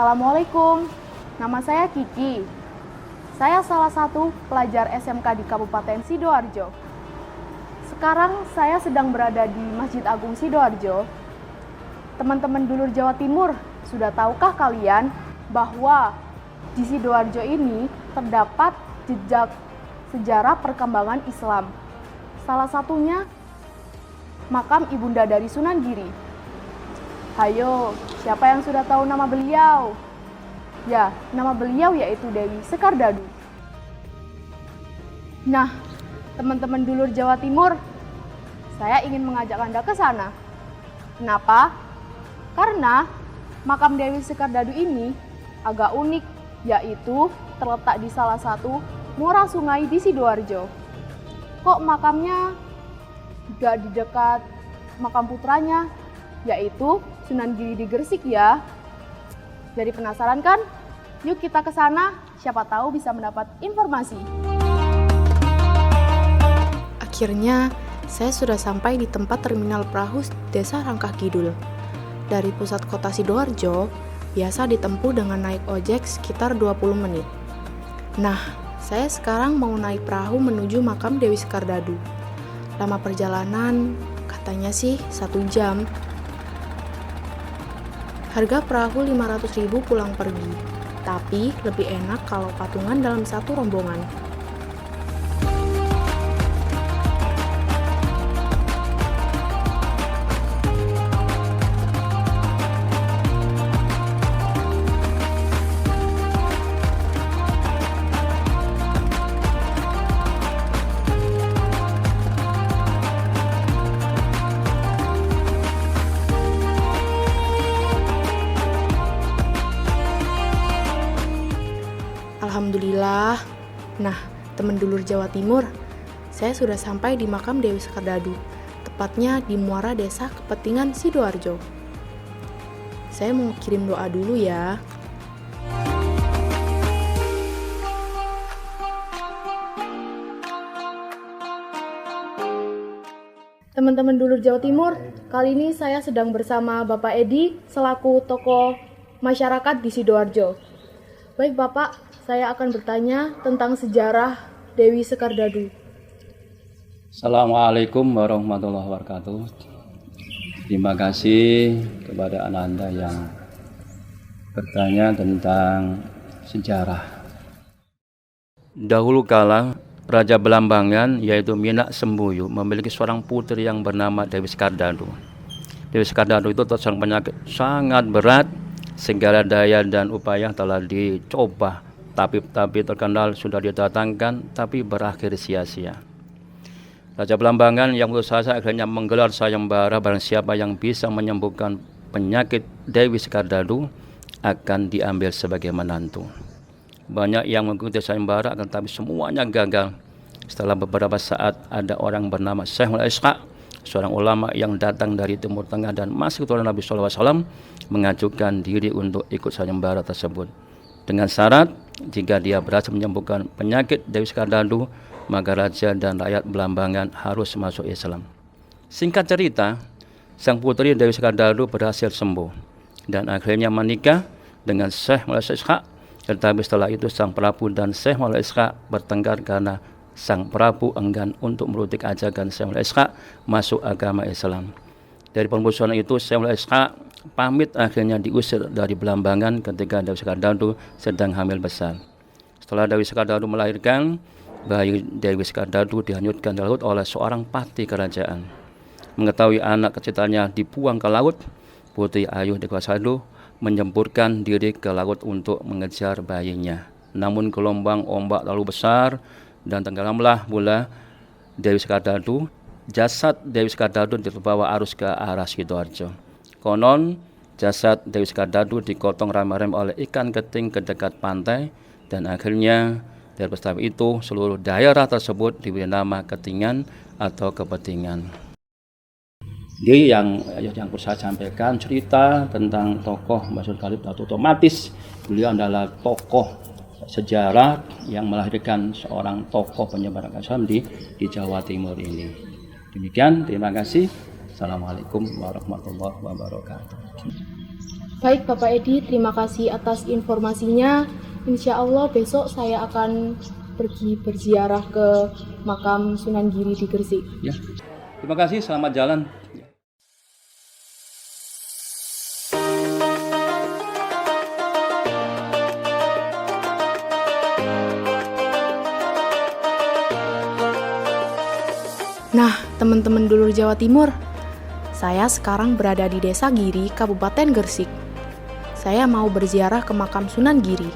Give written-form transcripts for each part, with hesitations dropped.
Assalamualaikum, nama saya Kiki. Saya salah satu pelajar SMK di Kabupaten Sidoarjo. Sekarang saya sedang berada di Masjid Agung Sidoarjo. Teman-teman dulur Jawa Timur, sudah tahukah kalian bahwa di Sidoarjo ini terdapat jejak sejarah perkembangan Islam? Salah satunya makam ibunda dari Sunan Giri. Hayo, siapa yang sudah tahu nama beliau? Ya, nama beliau yaitu Dewi Sekardadu. Nah, teman-teman dulur Jawa Timur, saya ingin mengajak Anda ke sana. Kenapa? Karena makam Dewi Sekardadu ini agak unik, yaitu terletak di salah satu muara sungai di Sidoarjo. Kok makamnya gak di dekat makam putranya, yaitu Sunan Giri di Gresik ya? Jadi penasaran kan? Yuk kita ke sana, siapa tahu bisa mendapat informasi. Akhirnya, saya sudah sampai di tempat terminal perahu Desa Rangkah Kidul. Dari pusat kota Sidoarjo, biasa ditempuh dengan naik ojek sekitar 20 menit. Nah, saya sekarang mau naik perahu menuju makam Dewi Sekardadu. Lama perjalanan, katanya sih 1 jam. Harga perahu 500.000 pulang pergi, tapi lebih enak kalau patungan dalam satu rombongan. Alhamdulillah. Nah, teman dulur Jawa Timur, saya sudah sampai di makam Dewi Sekardadu, tepatnya di Muara Desa Kepetingan, Sidoarjo. Saya mau kirim doa dulu ya. Teman-teman dulur Jawa Timur, kali ini saya sedang bersama Bapak Edi selaku tokoh masyarakat di Sidoarjo. Baik Bapak, saya akan bertanya tentang sejarah Dewi Sekardadu. Assalamualaikum warahmatullahi wabarakatuh. Terima kasih kepada Anda yang bertanya tentang sejarah. Dahulu kala, Raja Belambangan yaitu Minak Sembuyu memiliki seorang putri yang bernama Dewi Sekardadu. Dewi Sekardadu itu terserang penyakit sangat berat, segala daya dan upaya telah dicoba, tapi terkenal sudah didatangkan, tapi berakhir sia-sia. Raja Belambangan yang putus asa akhirnya menggelar sayembara, barang siapa yang bisa menyembuhkan penyakit Dewi Sekardadu akan diambil sebagai menantu. Banyak yang mengikuti sayembara, akan tapi semuanya gagal. Setelah beberapa saat, ada orang bernama Syekh Mulai Ishaq, seorang ulama yang datang dari Timur Tengah dan masih keturunan Nabi SAW, mengajukan diri untuk ikut sayembara tersebut. Dengan syarat, jika dia berhasil menyembuhkan penyakit Dewi Sekardadu, maka raja dan rakyat Belambangan harus masuk Islam. Singkat cerita, sang putri Dewi Sekardadu berhasil sembuh dan akhirnya menikah dengan Syekh Mulai Ishaq. Tetapi setelah itu sang Prabu dan Syekh Mulai Ishaq bertengkar karena sang Prabu enggan untuk merutik ajakan Syekh Mulai Ishaq masuk agama Islam. Dari permusuhan itu, Syekh Mulai Ishaq pamit, akhirnya diusir dari Belambangan ketika Dewi Sekardadu sedang hamil besar. Setelah Dewi Sekardadu melahirkan, bayi Dewi Sekardadu dihanyutkan di laut oleh seorang patih kerajaan. Mengetahui anak kecilnya dibuang ke laut, Putri Ayu Dewi Sekardadu menyemburkan diri ke laut untuk mengejar bayinya. Namun gelombang ombak terlalu besar dan tenggelamlah pula Dewi Sekardadu. Jasad Dewi Sekardadu terbawa arus ke arah Sidoarjo. Konon jasad Dewi Sekardadu digotong rame-rame oleh ikan keting ke dekat pantai, dan akhirnya dari peristiwa itu seluruh daerah tersebut diberi nama Ketingan atau Kepetingan. Jadi yang saya sampaikan cerita tentang tokoh Mbah Sud Khalid, otomatis beliau adalah tokoh sejarah yang melahirkan seorang tokoh penyebar Islam di Jawa Timur ini. Demikian, terima kasih. Assalamualaikum warahmatullahi wabarakatuh. Baik Bapak Edi, terima kasih atas informasinya. Insya Allah besok saya akan pergi berziarah ke makam Sunan Giri di Gresik. Ya. Terima kasih, selamat jalan. Nah, teman-teman dulur Jawa Timur, saya sekarang berada di Desa Giri, Kabupaten Gresik. Saya mau berziarah ke makam Sunan Giri.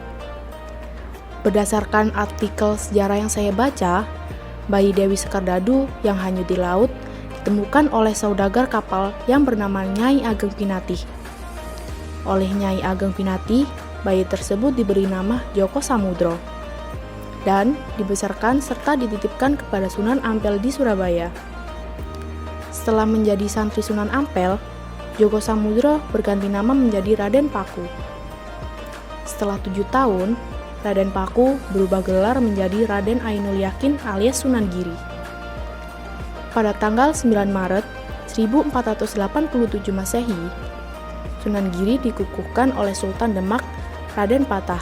Berdasarkan artikel sejarah yang saya baca, bayi Dewi Sekardadu yang hanyut di laut ditemukan oleh saudagar kapal yang bernama Nyai Ageng Pinatih. Oleh Nyai Ageng Pinatih, bayi tersebut diberi nama Joko Samudro dan dibesarkan serta dititipkan kepada Sunan Ampel di Surabaya. Setelah menjadi santri Sunan Ampel, Joko Samudro berganti nama menjadi Raden Paku. Setelah 7 tahun, Raden Paku berubah gelar menjadi Raden Ainul Yakin alias Sunan Giri. Pada tanggal 9 Maret 1487 Masehi, Sunan Giri dikukuhkan oleh Sultan Demak Raden Patah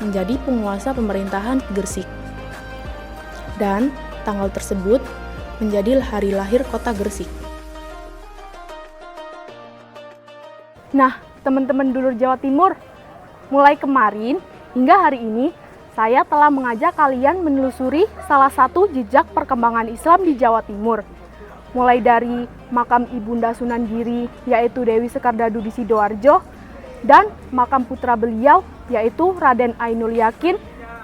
menjadi penguasa pemerintahan Gresik. Dan tanggal tersebut menjadi hari lahir kota Gresik. Nah, teman-teman dulur Jawa Timur, mulai kemarin hingga hari ini saya telah mengajak kalian menelusuri salah satu jejak perkembangan Islam di Jawa Timur. Mulai dari makam Ibunda Sunan Giri yaitu Dewi Sekardadu di Sidoarjo dan makam putra beliau yaitu Raden Ainul Yakin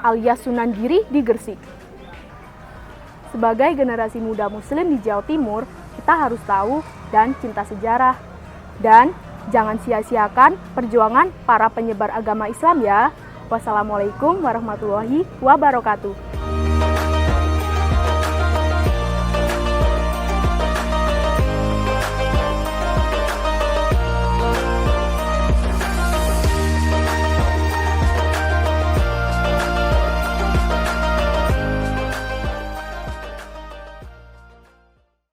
alias Sunan Giri di Gresik. Sebagai generasi muda muslim di Jawa Timur, kita harus tahu dan cinta sejarah. Dan jangan sia-siakan perjuangan para penyebar agama Islam ya. Wassalamualaikum warahmatullahi wabarakatuh.